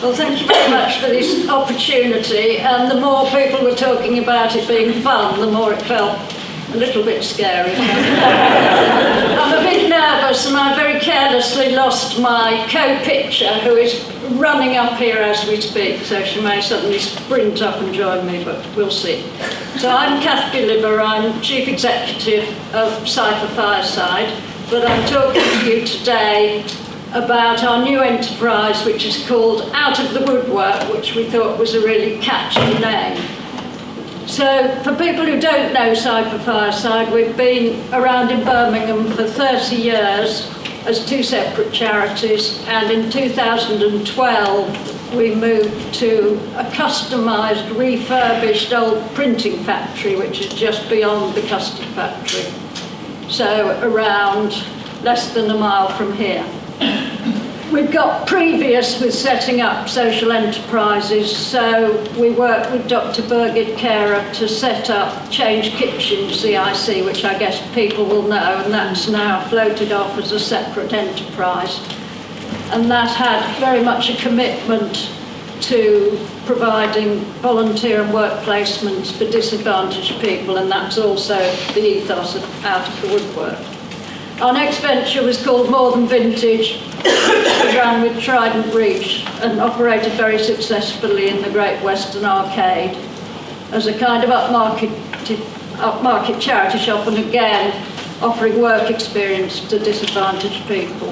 Well, thank you very much for this opportunity, and the more people were talking about it being fun, the more it felt a little bit scary. I'm a bit nervous, and I very carelessly lost my co-pitcher, who is running up here as we speak, so she may suddenly sprint up and join me, but we'll see. So I'm Cath Gilliver, I'm Chief Executive of CIC Fireside, but I'm talking to you today about our new enterprise, which is called Out of the Woodwork, which we thought was a really catchy name. So for people who don't know CIC Fireside, we've been around in Birmingham for 30 years as two separate charities, and in 2012 we moved to a customised, refurbished old printing factory, which is just beyond the custard factory, so around less than a mile from here. We've got previous with setting up social enterprises, so we worked with Dr. Birgit Carer to set up Change Kitchen CIC, which I guess people will know, and that's now floated off as a separate enterprise. And that had very much a commitment to providing volunteer and work placements for disadvantaged people, and that's also the ethos of Out of the Woodwork. Our next venture was called More Than Vintage. We ran with Trident Reach and operated very successfully in the Great Western Arcade as a kind of upmarket charity shop, and again offering work experience to disadvantaged people.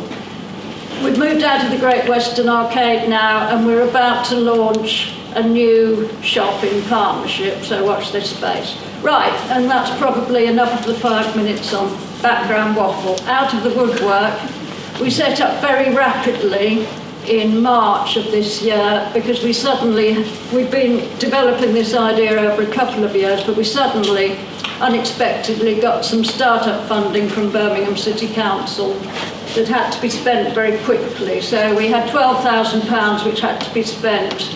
We've moved out of the Great Western Arcade now, and we're about to launch a new shop in partnership, so watch this space. Right, and that's probably enough of the 5 minutes on background waffle. Out of the Woodwork, we set up very rapidly in March of this year because we've been developing this idea over a couple of years, but we suddenly, unexpectedly, got some startup funding from Birmingham City Council that had to be spent very quickly. So we had £12,000 which had to be spent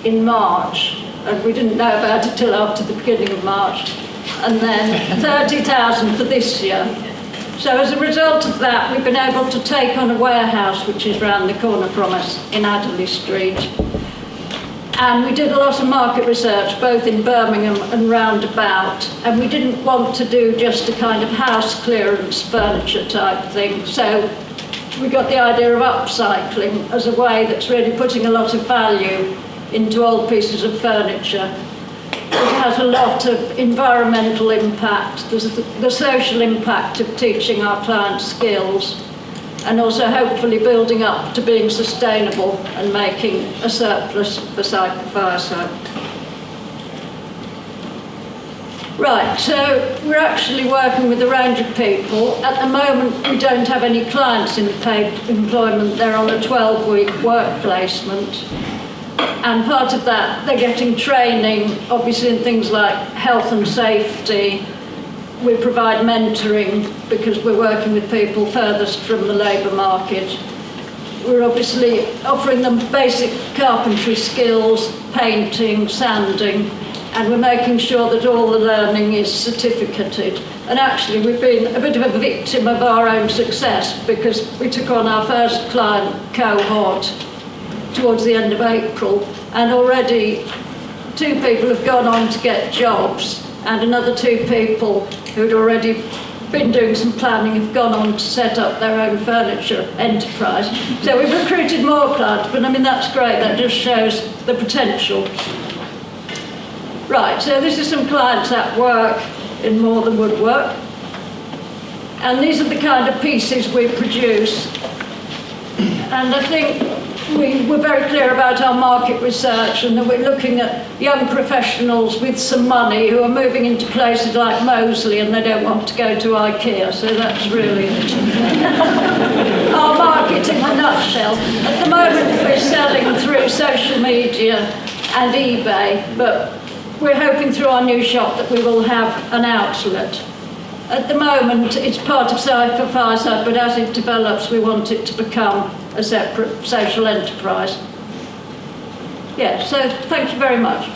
in March, and we didn't know about it till after the beginning of March, and then 30,000 for this year. So as a result of that, we've been able to take on a warehouse which is round the corner from us in Adderley Street. And we did a lot of market research, both in Birmingham and round about, and we didn't want to do just a kind of house clearance furniture type thing. So we got the idea of upcycling as a way that's really putting a lot of value into old pieces of furniture. It has a lot of environmental impact. There's the social impact of teaching our clients skills, and also hopefully building up to being sustainable and making a surplus for CIC Fireside. Right, so we're actually working with a range of people. At the moment, we don't have any clients in paid employment. They're on a 12-week work placement. And part of that, they're getting training, obviously, in things like health and safety. We provide mentoring because we're working with people furthest from the labour market. We're obviously offering them basic carpentry skills, painting, sanding, and we're making sure that all the learning is certificated. And actually, we've been a bit of a victim of our own success because we took on our first client cohort towards the end of April, and already 2 people have gone on to get jobs, and another 2 people who'd already been doing some planning have gone on to set up their own furniture enterprise. So we've recruited more clients, but I mean, that's great, that just shows the potential. Right, so this is some clients at work in More Than Woodwork, and these are the kind of pieces we produce. And I think we were very clear about our market research, and that we're looking at young professionals with some money who are moving into places like Moseley and they don't want to go to IKEA, so that's really our market in a nutshell. At the moment we're selling through social media and eBay, but we're hoping through our new shop that we will have an outlet. At the moment, it's part of CIC Fireside, but as it develops, we want it to become a separate social enterprise. Yeah, so thank you very much.